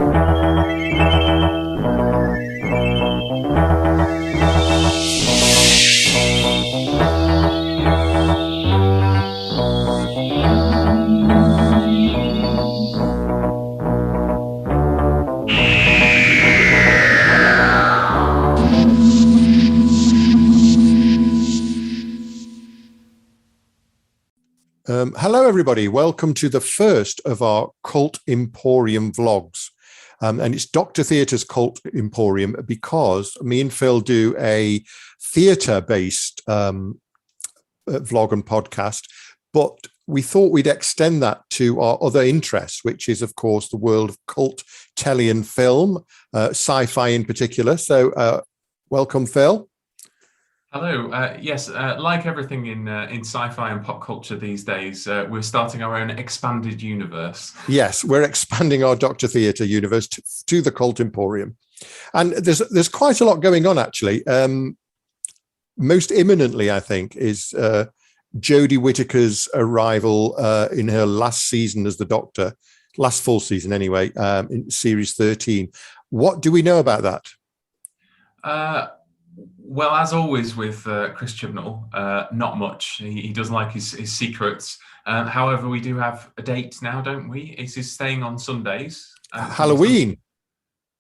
Hello, everybody. Welcome to the first of our Cult Emporium vlogs. And it's Dr. Theatre's Cult Emporium because me and Phil do a theatre-based vlog and podcast, but we thought we'd extend that to our other interests, which is, of course, the world of cult telly and film, sci-fi in particular. So welcome, Phil. Hello. Yes, like everything in sci-fi and pop culture these days, we're starting our own expanded universe. Yes, we're expanding our Doctor Theatre universe to the Cult Emporium. And there's quite a lot going on, actually. Most imminently, I think, is Jodie Whittaker's arrival in her last season as the Doctor, last full season anyway, in Series 13. What do we know about that? Well, as always with Chris Chibnall, not much. He doesn't like his secrets. However, we do have a date now, don't we? It is staying on Sundays. Halloween.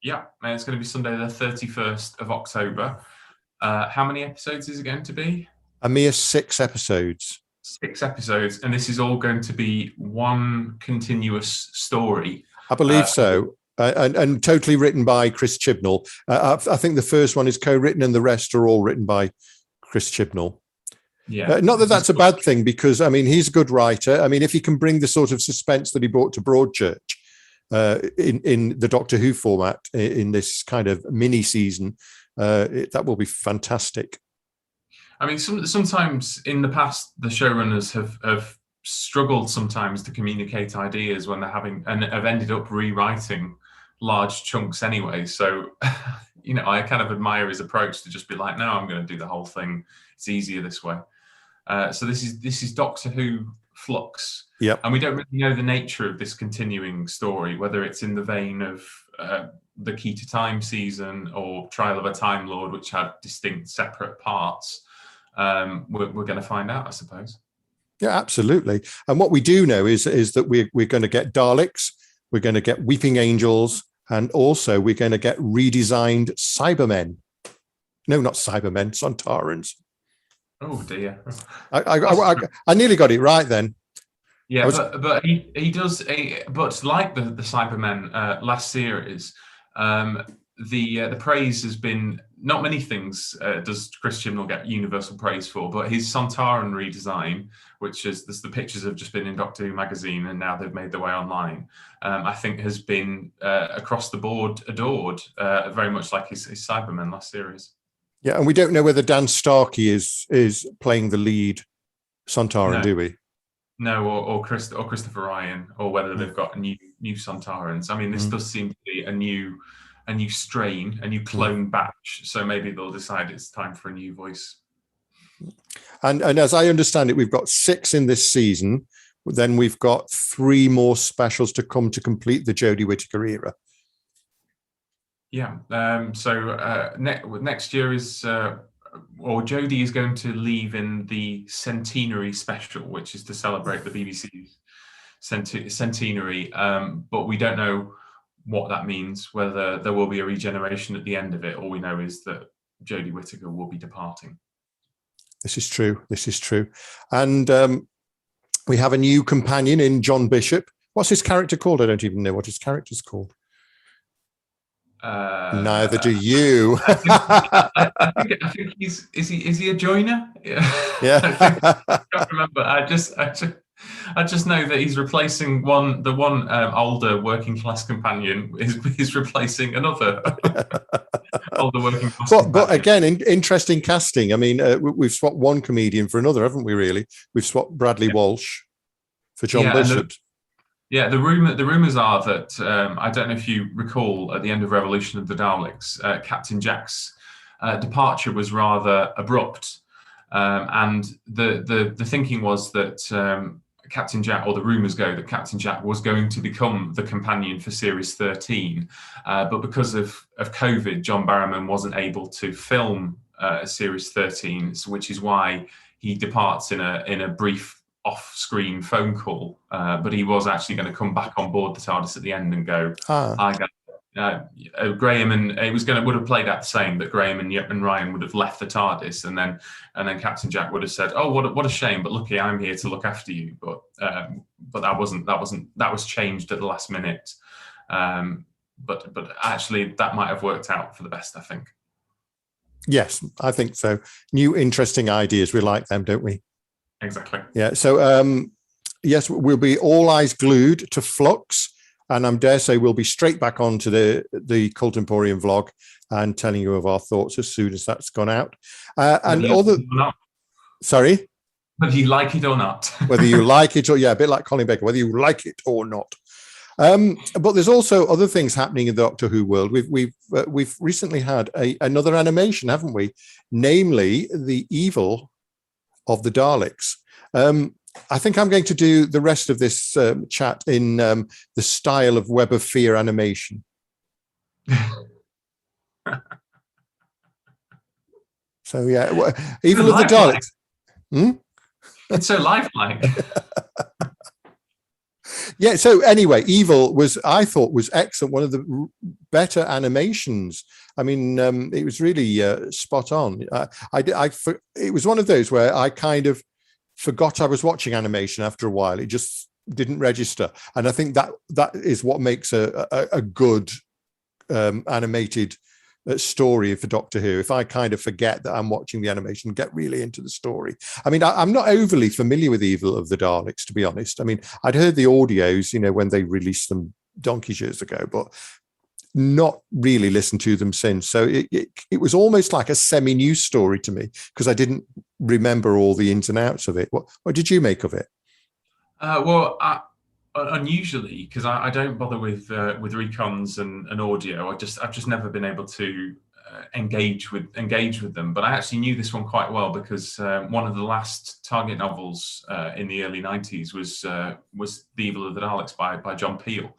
Yeah, it's going to be Sunday the 31st of October. How many episodes is it going to be? A mere 6 episodes. 6 episodes, and this is all going to be one continuous story. I believe so. And totally written by Chris Chibnall. I think the first one is co-written and the rest are all written by Chris Chibnall. Yeah. Not that that's a bad thing, because, I mean, he's a good writer. I mean, if he can bring the sort of suspense that he brought to Broadchurch in the Doctor Who format in this kind of mini season, that will be fantastic. I mean, sometimes in the past, the showrunners have struggled sometimes to communicate ideas when they're having, and have ended up rewriting large chunks anyway. So, I kind of admire his approach to just be like, no, I'm going to do the whole thing. It's easier this way. So this is Doctor Who Flux. Yep. And we don't really know the nature of this continuing story, whether it's in the vein of the Key to Time season or Trial of a Time Lord, which had distinct separate parts. We're going to find out, I suppose. Yeah, absolutely. And what we do know is that we're going to get Daleks, we're going to get Weeping Angels, and also we're going to get redesigned Cybermen. No, not Cybermen, Sontarans. Oh dear! I nearly got it right then. Yeah, but he does. But like the Cybermen last series, the praise has been, not many things does Chris Chibnall get universal praise for, but his Sontaran redesign, which is the pictures have just been in Doctor Who magazine and now they've made their way online, I think has been across the board adored, very much like his Cybermen last series. Yeah, and we don't know whether Dan Starkey is playing the lead Sontaran, do we? No, or Christopher Ryan, or whether they've got new Sontarans. I mean, this does seem to be a new strain, a new clone batch. So maybe they'll decide it's time for a new voice. And as I understand it, we've got 6 in this season. Then we've got 3 more specials to come to complete the Jodie Whittaker era. Yeah. So next year is, or Jodie is going to leave in the centenary special, which is to celebrate the BBC's centenary. But we don't know what that means, whether there will be a regeneration at the end of it. All we know is that Jodie Whittaker will be departing. This is true. And we have a new companion in John Bishop. What's his character called? I don't even know what his character's called. Neither do you. I think is he a joiner? Yeah. I can't remember. I just know that he's replacing the one older working class companion is replacing another older working class companion. But again, interesting casting. I mean, we've swapped one comedian for another, haven't we? Really, we've swapped Bradley Walsh for John Bishop. The rumors are that I don't know if you recall at the end of Revolution of the Daleks, Captain Jack's departure was rather abrupt, and the thinking was that Captain Jack, or the rumours go that Captain Jack was going to become the companion for Series 13, but because of COVID, John Barrowman wasn't able to film Series 13, which is why he departs in a brief off-screen phone call. But he was actually going to come back on board the TARDIS at the end and go, "Hi, guys." Graham and it would have played out the same, that Graham and Ryan would have left the TARDIS, and then Captain Jack would have said, "Oh, what a shame, but lucky I'm here to look after you." But that was changed at the last minute. But actually, that might have worked out for the best, I think. Yes, I think so. New, interesting ideas. We like them, don't we? Exactly. Yeah. So yes, we'll be all eyes glued to Flux. And I dare say we'll be straight back onto the Cult Emporium vlog and telling you of our thoughts as soon as that's gone out. And sorry? Whether you like it or not. Whether you like it or, yeah, a bit like Colin Baker, whether you like it or not. But there's also other things happening in the Doctor Who world. We've recently had another animation, haven't we? Namely, the evil of the Daleks. I think I'm going to do the rest of this chat in the style of Web of Fear animation. So yeah, Evil of the Daleks. It's so lifelike. Yeah. So anyway, Evil I thought was excellent. One of the better animations. I mean, it was really spot on. It was one of those where I kind of forgot I was watching animation after a while. It just didn't register, and I think that is what makes a good animated story for Doctor Who. If I kind of forget that I'm watching the animation, get really into the story. I mean, I'm not overly familiar with Evil of the Daleks, to be honest. I mean, I'd heard the audios, when they released them donkey's years ago, but not really listened to them since. So it was almost like a semi-news story to me, because I didn't remember all the ins and outs of it. What did you make of it? Unusually, because I don't bother with recons and audio. I've just never been able to engage with them. But I actually knew this one quite well, because one of the last Target novels in the early 90s was The Evil of the Daleks by John Peel.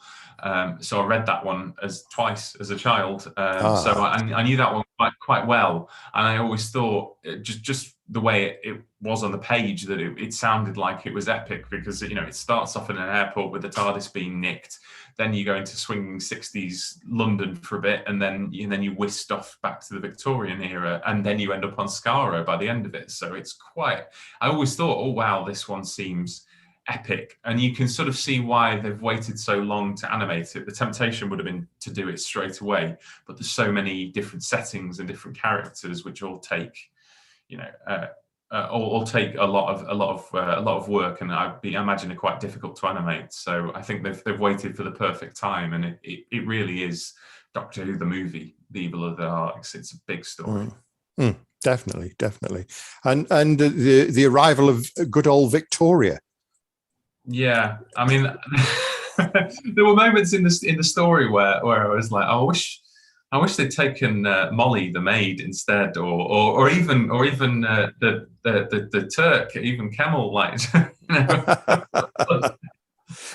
So I read that one twice as a child. So I knew that one quite well, and I always thought just the way it was on the page, that it sounded like it was epic, because it starts off in an airport with the TARDIS being nicked, then you go into swinging 60s London for a bit, and then you whisked off back to the Victorian era, and then you end up on Skaro by the end of it. So it's I always thought, oh wow, this one seems epic, and you can sort of see why they've waited so long to animate it. The temptation would have been to do it straight away, but there's so many different settings and different characters which all take all take a lot of work, and I imagine are quite difficult to animate. So I think they've waited for the perfect time, and it really is Doctor Who the movie, The Evil of the Daleks. It's a big story. Definitely, and the arrival of good old Victoria. Yeah, I mean, there were moments in the story where I was like, I wish they'd taken Molly the maid instead, or even the Turk, even Kemal.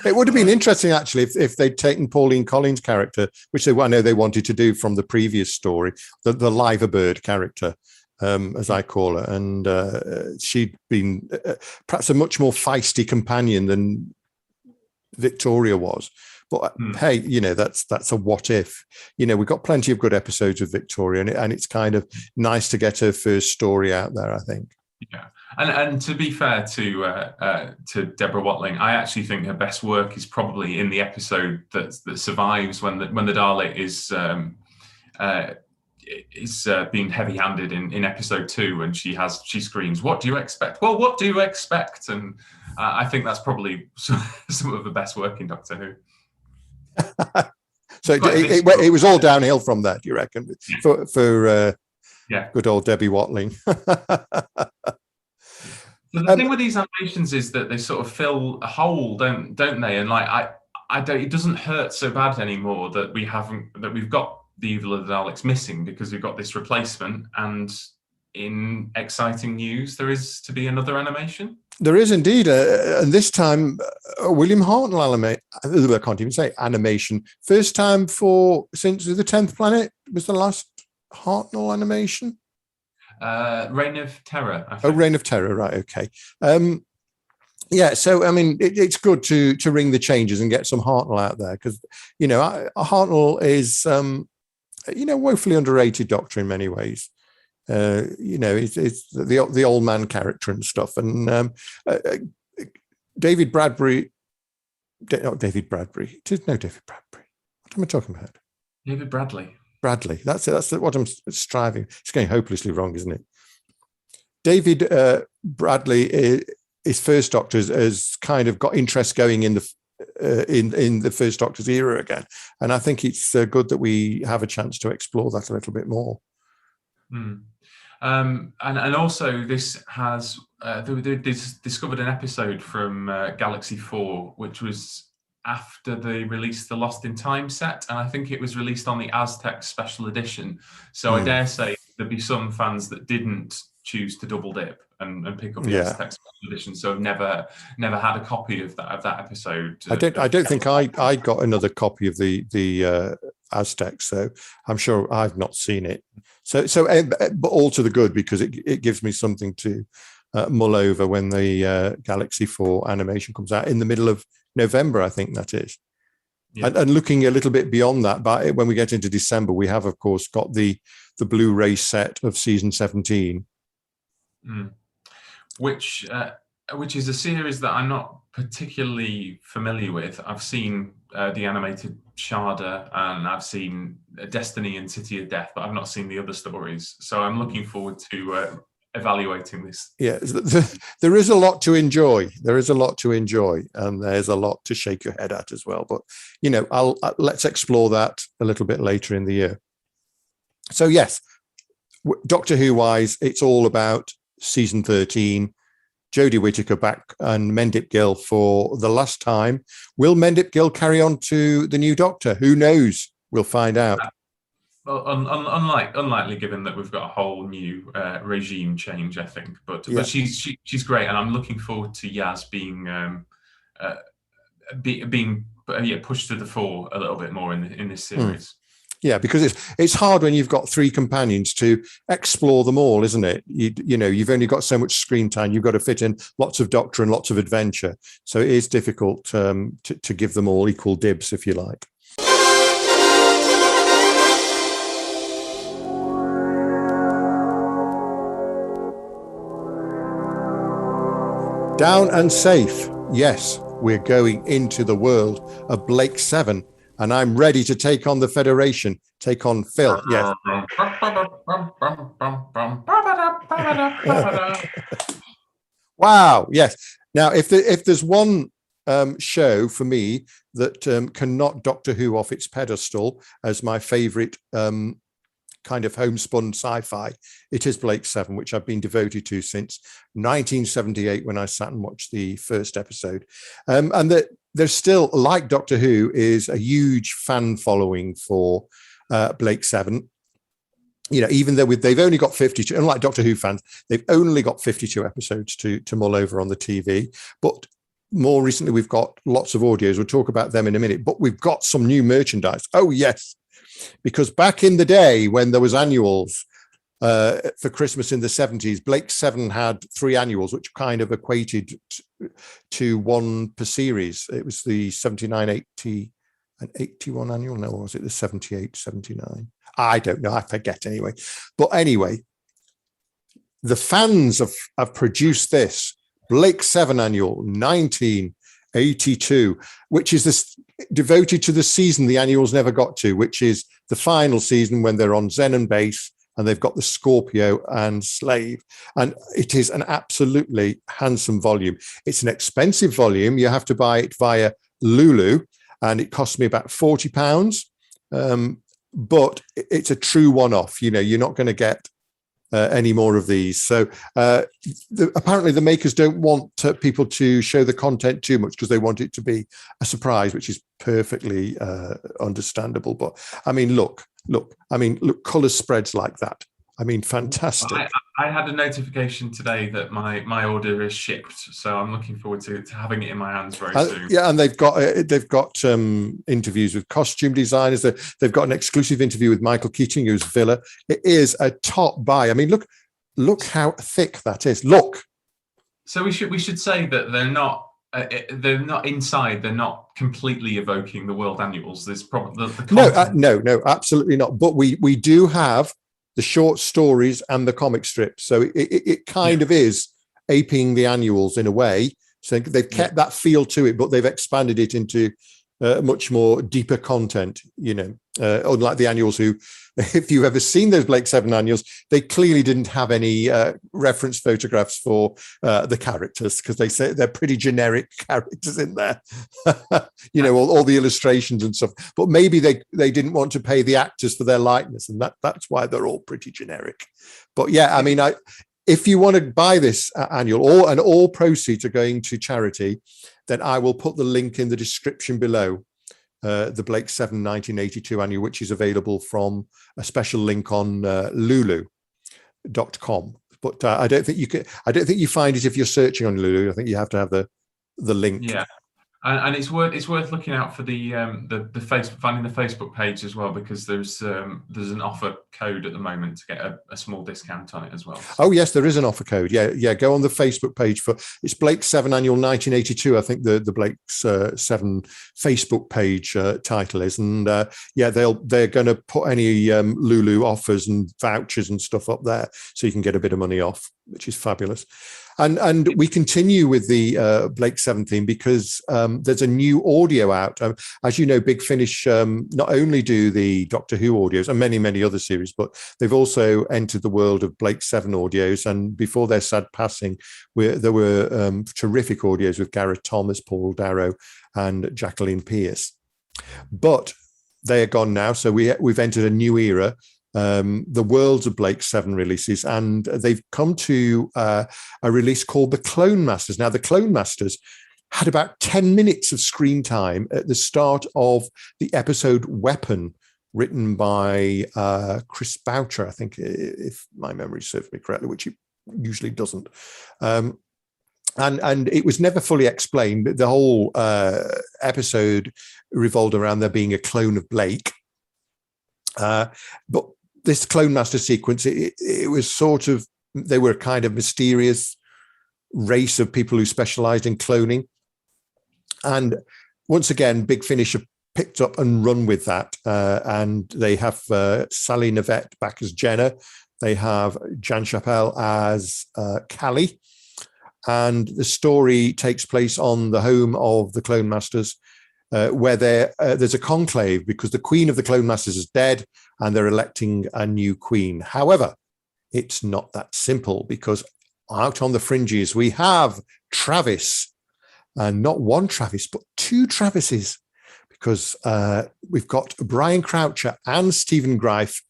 It would have been interesting actually if they'd taken Pauline Collins' character, which I know they wanted to do from the previous story, the Liver Bird character, as I call her, and she'd been perhaps a much more feisty companion than Victoria was. But hey, that's a what if. We've got plenty of good episodes of Victoria, and it's kind of nice to get her first story out there, I think. Yeah, and to be fair to Deborah Watling, I actually think her best work is probably in the episode that survives when the Dalek is being heavy-handed in episode 2, and she screams, "What do you expect?" Well, what do you expect? And I think that's probably some of the best work in Doctor Who. So it was all downhill from that, you reckon, for good old Debbie Watling. So the thing with these animations is that they sort of fill a hole, don't they? And it doesn't hurt so bad anymore that we've got the Evil of the Daleks missing, because we've got this replacement. And in exciting news, there is to be another animation. There is indeed, and this time William Hartnell I can't even say animation. First time since the 10th Planet was the last Hartnell animation. Reign of Terror, I think. Oh, Reign of Terror, right? Okay. Yeah, so I mean, it's good to ring the changes and get some Hartnell out there, because Hartnell is woefully underrated Doctor in many ways. It's the old man character and stuff. And David Bradbury. Not David Bradbury. No, David Bradbury. What am I talking about? David Bradley. Bradley. That's it. That's what I'm striving. It's going hopelessly wrong, isn't it? David Bradley, his first Doctor has kind of got interest going in the first Doctor's era again, and I think it's good that we have a chance to explore that a little bit more. And also this has they discovered an episode from Galaxy 4, which was after they released the Lost in Time set, and I think it was released on the Aztec special edition. So I dare say there'd be some fans that didn't choose to double dip and pick up the Aztec special edition, so never had a copy of that episode. I don't think I got another copy of the Aztec, so I'm sure I've not seen it. So but all to the good, because it gives me something to mull over when the Galaxy 4 animation comes out in the middle of November, I think that is. Yeah. And looking a little bit beyond that, but when we get into December, we have, of course, got the Blu-ray set of season 17. Which is a series that I'm not particularly familiar with. I've seen the animated Sharda, and I've seen Destiny and City of Death, but I've not seen the other stories. So I'm looking forward to evaluating this. Yeah, there is a lot to enjoy. There is a lot to enjoy, and there's a lot to shake your head at as well. But let's explore that a little bit later in the year. So yes, Doctor Who wise, it's all about season 13. Jodie Whittaker back and Mendip Gill for the last time. Will Mendip Gill carry on to the new Doctor? Who knows? We'll find out. Well, unlikely, given that we've got a whole new regime change, I think. But she's great, and I'm looking forward to Yaz being pushed to the fore a little bit more in this series. Yeah, because it's hard when you've got three companions to explore them all, isn't it? You've only got so much screen time. You've got to fit in lots of Doctor and lots of adventure. So it is difficult to give them all equal dibs, if you like. Down and safe. Yes, we're going into the world of Blake 7. And I'm ready to take on the Federation, take on Phil. Yes. Wow. Yes. Now, if there's one show for me that can knock Doctor Who off its pedestal as my favourite kind of homespun sci-fi, it is Blake 7, which I've been devoted to since 1978 when I sat and watched the first episode. And there's still, like Doctor Who, is a huge fan following for Blake 7. Even though they've only got 52, unlike Doctor Who fans, they've only got 52 episodes to mull over on the TV. But more recently, we've got lots of audios. We'll talk about them in a minute. But we've got some new merchandise. Oh, yes. Because back in the day when there was annuals for Christmas in the 70s, Blake 7 had 3 annuals, which kind of equated to one per series. It was the 79, 80 and 81 annual. No, or was it the 78, 79? I don't know. I forget anyway. But anyway, the fans have produced this Blake 7 annual 1982, which is this devoted to the season the annuals never got to, which is the final season when they're on Xenon base and they've got the Scorpio and Slave. And it is an absolutely handsome volume. It's an expensive volume. You have to buy it via Lulu, and it cost me about £40. But it's a true one-off. You're not going to get any more of these. So apparently the makers don't want people to show the content too much because they want it to be a surprise, which is perfectly understandable. But I mean, look, colour spreads like that. I mean, fantastic. I had a notification today that my order is shipped, so I'm looking forward to having it in my hands very soon. Yeah, and they've got interviews with costume designers. They've got an exclusive interview with Michael Keating, who's Villa. It is a top buy. I mean, look how thick that is. Look. So we should say that they're not inside. They're not completely evoking the world annuals. There's probably the no, absolutely not. But we do have the short stories and the comic strips, so it kind of is aping the annuals in a way. So they've kept that feel to it, but they've expanded it into much more deeper content. Unlike the annuals, who, if you've ever seen those Blake 7 annuals, they clearly didn't have any reference photographs for the characters, because they say they're pretty generic characters in there. all the illustrations and stuff. But maybe they didn't want to pay the actors for their likeness, and that's why they're all pretty generic. But yeah, I mean, if you want to buy this annual, and all proceeds are going to charity, then I will put the link in the description below. The Blake 7 1982 annual, which is available from a special link on lulu.com. But I don't think you find it if you're searching on Lulu. I think you have to have the link. Yeah. And it's worth looking out for the Facebook, finding the Facebook page as well, because there's an offer code at the moment to get a small discount on it as well. Oh yes, there is an offer code. Yeah. Go on the Facebook page it's Blake 7 Annual 1982. I think the Blake's 7 Facebook page title is, and they're going to put any Lulu offers and vouchers and stuff up there, so you can get a bit of money off, which is fabulous. And we continue with the Blake 7 theme, because there's a new audio out. As you know, Big Finish not only do the Doctor Who audios and many, many other series, but they've also entered the world of Blake 7 audios. And before their sad passing, there were terrific audios with Gareth Thomas, Paul Darrow, and Jacqueline Pierce. But they are gone now, so we've entered a new era. The worlds of Blake 7 releases, and they've come to a release called The Clone Masters. Now, The Clone Masters had about 10 minutes of screen time at the start of the episode Weapon, written by Chris Boucher, I think, if my memory serves me correctly, which it usually doesn't. And it was never fully explained. The whole episode revolved around there being a clone of Blake. But this Clone Master sequence, it was sort of, they were a kind of mysterious race of people who specialized in cloning. And once again, Big Finish have picked up and run with that. And they have Sally Navette back as Jenna. They have Jan Chappelle as Callie. And the story takes place on the home of the Clone Masters, where there's a conclave, because the Queen of the Clone Masters is dead and they're electing a new queen. However, it's not that simple, because out on the fringes we have Travis, and not one Travis, but two Travises, because we've got Brian Croucher and Stephen Greif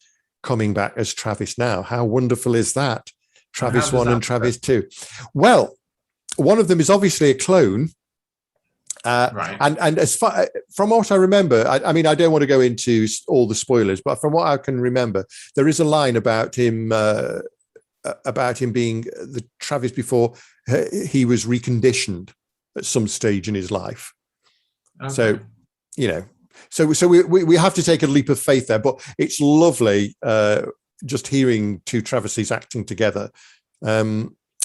coming back as Travis now. How wonderful is that? Travis 1 and Travis 2. Well, one of them is obviously a clone. Right. And as far from what I remember, I mean, I don't want to go into all the spoilers, but from what I can remember, there is a line about him being the Travis before he was reconditioned at some stage in his life. Okay. So, so we have to take a leap of faith there, but it's lovely just hearing two Travises acting together.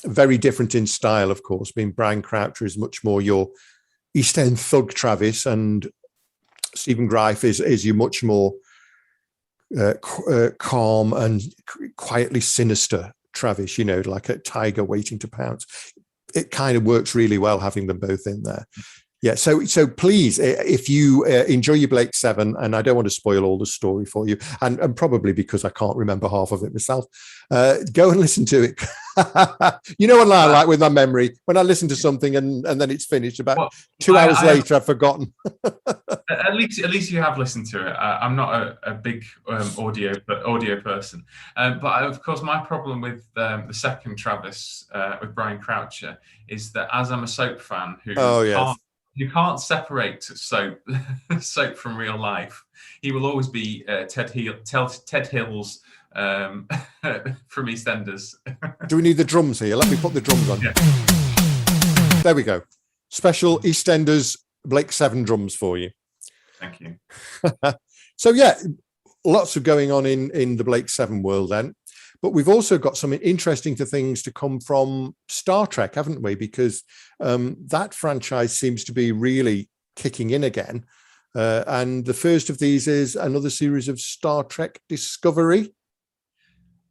Very different in style, of course. I mean, Brian Croucher is much more your East End thug Travis, and Stephen Greif is your much more calm and quietly sinister Travis, like a tiger waiting to pounce. It kind of works really well having them both in there. Yeah, so please, if you enjoy your Blake 7, and I don't want to spoil all the story for you, and probably because I can't remember half of it myself, go and listen to it. You know what I like with my memory? When I listen to something and then it's finished, about 2 hours later, I've forgotten. At least you have listened to it. I'm not a big audio person, but of course my problem with the second Travis with Brian Croucher is that, as I'm a soap fan who can't separate soap from real life, he will always be Ted Hill's from EastEnders. Do we need the drums here? Let me put the drums on. Yeah. There we go. Special EastEnders Blake 7 drums for you. Thank you. So yeah, lots of going on in the Blake 7 world then. But we've also got some interesting things to come from Star Trek, haven't we? Because that franchise seems to be really kicking in again. And the first of these is another series of Star Trek Discovery.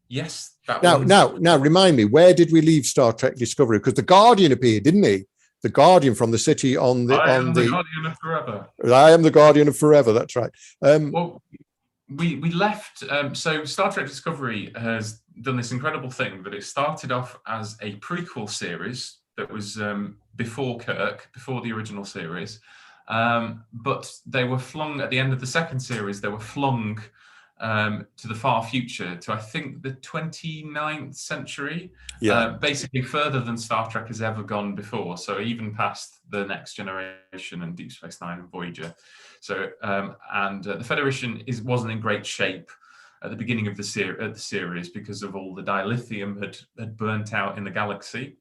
Yes. Now, remind me, where did we leave Star Trek Discovery? Because the Guardian appeared, didn't he? The Guardian from the city on the. I am the Guardian of Forever. I am the Guardian of Forever. That's right. Well, we left. So Star Trek Discovery has done this incredible thing that it started off as a prequel series that was before Kirk, before the original series. But they were flung at the end of the second series. They were flung to the far future, to I think the 29th century, basically further than Star Trek has ever gone before. So even past the Next Generation and Deep Space Nine and Voyager. So the Federation wasn't in great shape at the beginning of the series because of all the dilithium had burnt out in the galaxy.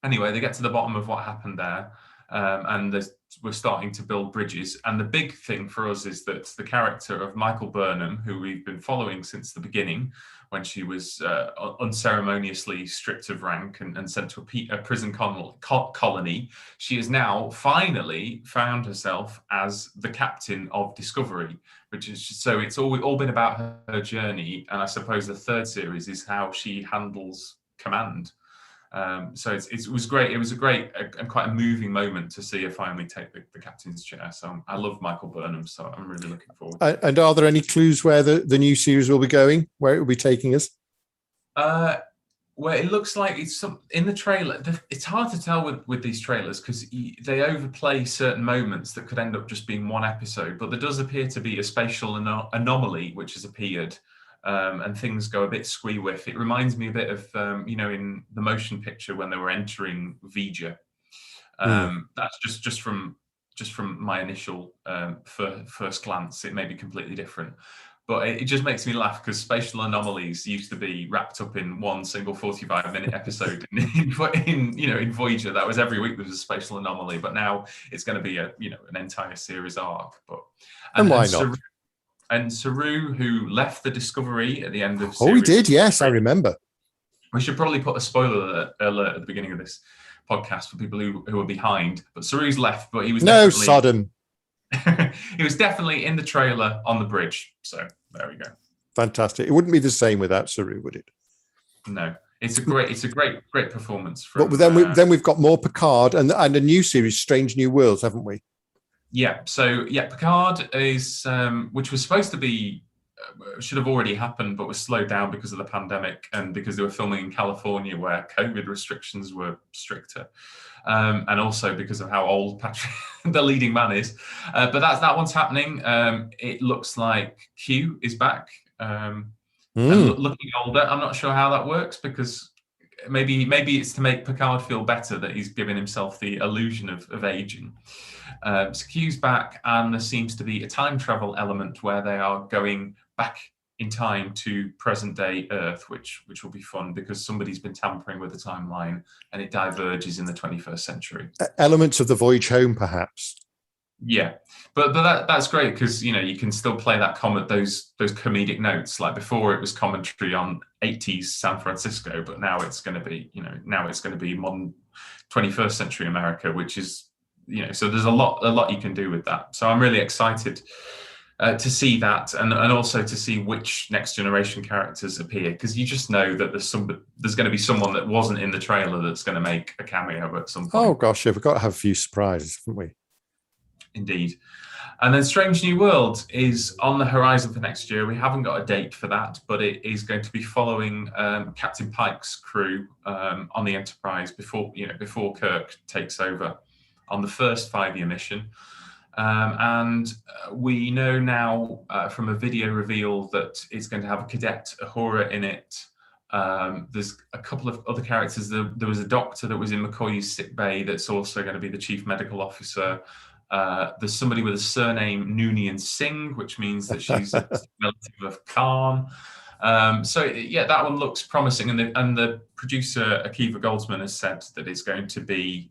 Anyway, they get to the bottom of what happened there. And we're starting to build bridges. And the big thing for us is that the character of Michael Burnham, who we've been following since the beginning, when she was unceremoniously stripped of rank and sent to a prison colony, she has now finally found herself as the captain of Discovery, which is so it's all been about her journey. And I suppose the third series is how she handles command. So it was great. It was a great and quite a moving moment to see her finally take the captain's chair. So I love Michael Burnham, so I'm really looking forward to it. And are there any clues where the new series will be going, where it will be taking us? Well, it looks like it's in the trailer. It's hard to tell with these trailers because they overplay certain moments that could end up just being one episode. But there does appear to be a spatial anomaly which has appeared. And things go a bit squee-whiff. It reminds me a bit of, in the motion picture when they were entering Vija. That's just from my initial first glance. It may be completely different, but it just makes me laugh because spatial anomalies used to be wrapped up in one single 45-minute episode in Voyager. That was every week there was a spatial anomaly, but now it's going to be an entire series arc. And why not? And Saru, who left the Discovery at the end of series. Oh, he did, yes, I remember. We should probably put a spoiler alert at the beginning of this podcast for people who are behind. But Saru's left, but he was Sodom. He was definitely in the trailer on the bridge. So there we go. Fantastic. It wouldn't be the same without Saru, would it? No. It's a great performance. But then we've got more Picard and a new series, Strange New Worlds, haven't we? Yeah, so Picard is, which was supposed to be, should have already happened, but was slowed down because of the pandemic and because they were filming in California where COVID restrictions were stricter, and also because of how old Patrick, the leading man, is. But that one's happening. It looks like Q is back and looking older. I'm not sure how that works because maybe it's to make Picard feel better that he's giving himself the illusion of aging. So Q's back, and there seems to be a time travel element where they are going back in time to present day Earth, which will be fun because somebody's been tampering with the timeline and it diverges in the 21st century. Elements of the voyage home, perhaps. Yeah, but that's great because you can still play that those comedic notes. Like before, it was commentary on 80s San Francisco, but now it's going to be modern 21st century America, which is so there's a lot you can do with that. So I'm really excited to see that, and also to see which Next Generation characters appear, because you just know that there's going to be someone that wasn't in the trailer that's going to make a cameo at some point. Oh gosh, yeah, we've got to have a few surprises, haven't we? Indeed. And then Strange New World is on the horizon for next year. We haven't got a date for that, but it is going to be following Captain Pike's crew on the Enterprise before Kirk takes over on the first 5-year mission. And we know now from a video reveal that it's going to have a cadet Uhura in it. There's a couple of other characters. There was a doctor that was in McCoy's sick bay that's also going to be the chief medical officer. There's somebody with a surname Noonien Singh, which means that she's a relative of Khan. So yeah, that one looks promising, and the producer Akiva Goldsman has said that it's going to be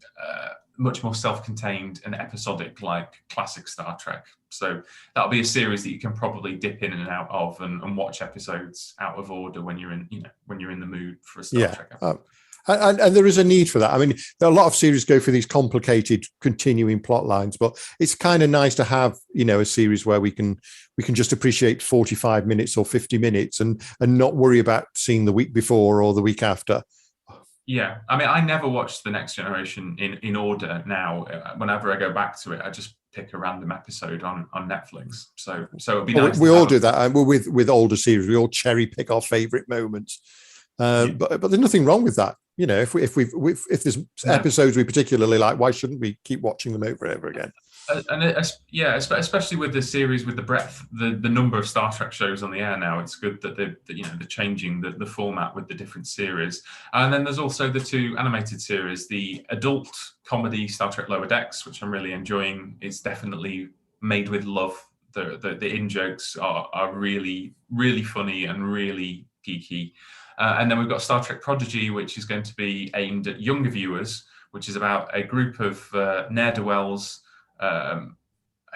much more self-contained and episodic, like classic Star Trek. So that'll be a series that you can probably dip in and out of, and watch episodes out of order when you're in the mood for a Star Trek episode. And there is a need for that. I mean, there are a lot of series go for these complicated continuing plot lines, but it's kind of nice to have, a series where we can just appreciate 45 minutes or 50 minutes and not worry about seeing the week before or the week after. Yeah, I mean, I never watch The Next Generation in order now. Whenever I go back to it, I just pick a random episode on Netflix. So it'd be nice. We all do that. And with older series, we all cherry pick our favorite moments. But there's nothing wrong with that. If there's episodes we particularly like, why shouldn't we keep watching them over and over again? Especially with the series, with the breadth, the number of Star Trek shows on the air now, it's good that they're changing the format with the different series. And then there's also the 2 animated series, the adult comedy Star Trek Lower Decks, which I'm really enjoying. It's definitely made with love. The in-jokes are really, really funny and really geeky. And then we've got Star Trek Prodigy, which is going to be aimed at younger viewers, which is about a group of ne'er-do-wells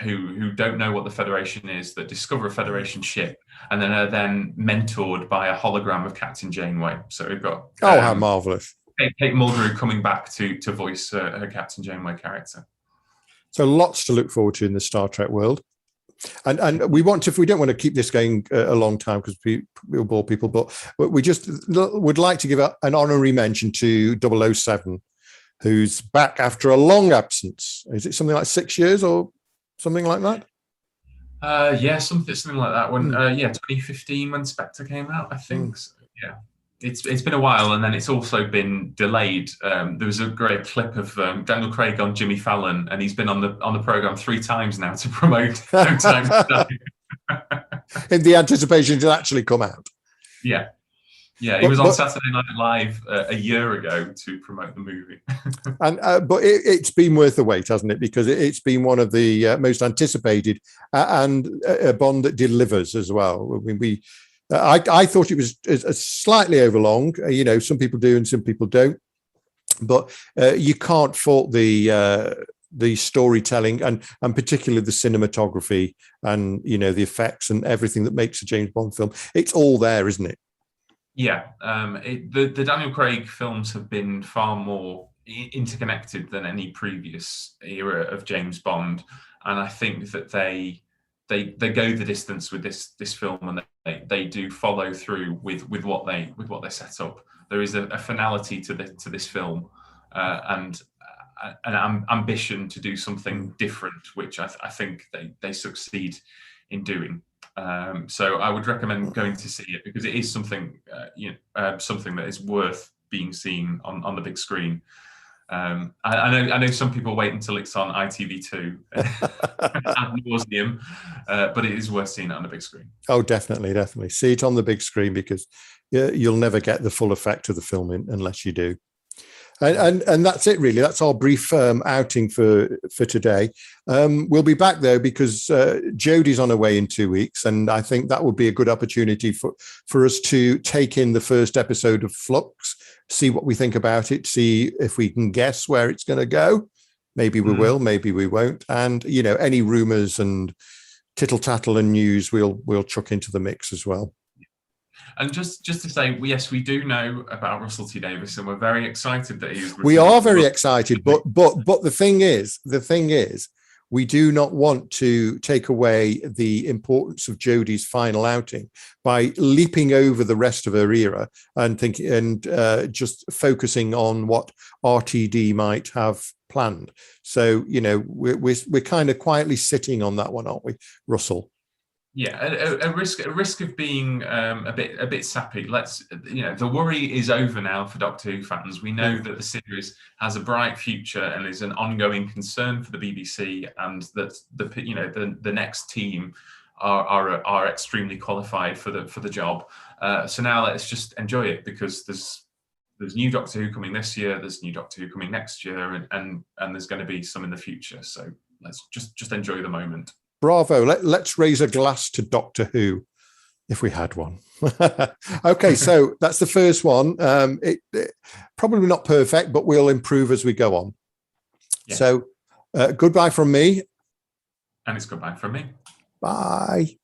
who don't know what the Federation is, that discover a Federation ship, and then are then mentored by a hologram of Captain Janeway. So we've got how marvelous! Kate Mulgrew coming back to voice her Captain Janeway character. So lots to look forward to in the Star Trek world. And we don't want to keep this going a long time because we'll bore people, but we just would like to give an honorary mention to 007, who's back after a long absence. Is it something like 6 years or something like that? Something like that. When 2015 when Spectre came out, I think. So, yeah. It's been a while, and then it's also been delayed. There was a great clip of Daniel Craig on Jimmy Fallon, and he's been on the program 3 times now to promote No Time to Die. In the anticipation to actually come out. Yeah, he was on Saturday Night Live a year ago to promote the movie. But it's been worth the wait, hasn't it? Because it's been one of the most anticipated and a Bond that delivers as well. I mean, I thought it was slightly overlong. Some people do and some people don't. But you can't fault the storytelling and particularly the cinematography and the effects and everything that makes a James Bond film. It's all there, isn't it? Yeah, the Daniel Craig films have been far more interconnected than any previous era of James Bond, and I think that they go the distance with this film, and they do follow through with what they set up. There is a finality to this film, and an ambition to do something different, which I think they succeed in doing. So I would recommend going to see it because it is something something that is worth being seen on the big screen. I know some people wait until it's on ITV2 ad nauseum, but it is worth seeing it on the big screen. Oh, definitely. See it on the big screen because you'll never get the full effect of the film unless you do. And that's it, really. That's our brief outing for today. We'll be back, though, because Jodie's on her way in 2 weeks, and I think that would be a good opportunity for us to take in the first episode of Flux, see what we think about it, see if we can guess where it's going to go. Maybe we will, maybe we won't. And, any rumours and tittle-tattle and news, we'll chuck into the mix as well. And just to say, yes, we do know about Russell T Davies, and we're very excited that he's. We are very excited, but the thing is, we do not want to take away the importance of Jodie's final outing by leaping over the rest of her era and just focusing on what RTD might have planned. So we're kind of quietly sitting on that one, aren't we, Russell? Yeah, a risk of being a bit sappy. The worry is over now for Doctor Who fans. We know that the series has a bright future and is an ongoing concern for the BBC, and that the next team are extremely qualified for the job. So now let's just enjoy it because there's new Doctor Who coming this year. There's new Doctor Who coming next year, and there's going to be some in the future. So let's just enjoy the moment. Bravo. Let's raise a glass to Doctor Who. If we had one. Okay, so that's the first one. It probably not perfect, but we'll improve as we go on. Yeah. So goodbye from me. And it's goodbye from me. Bye.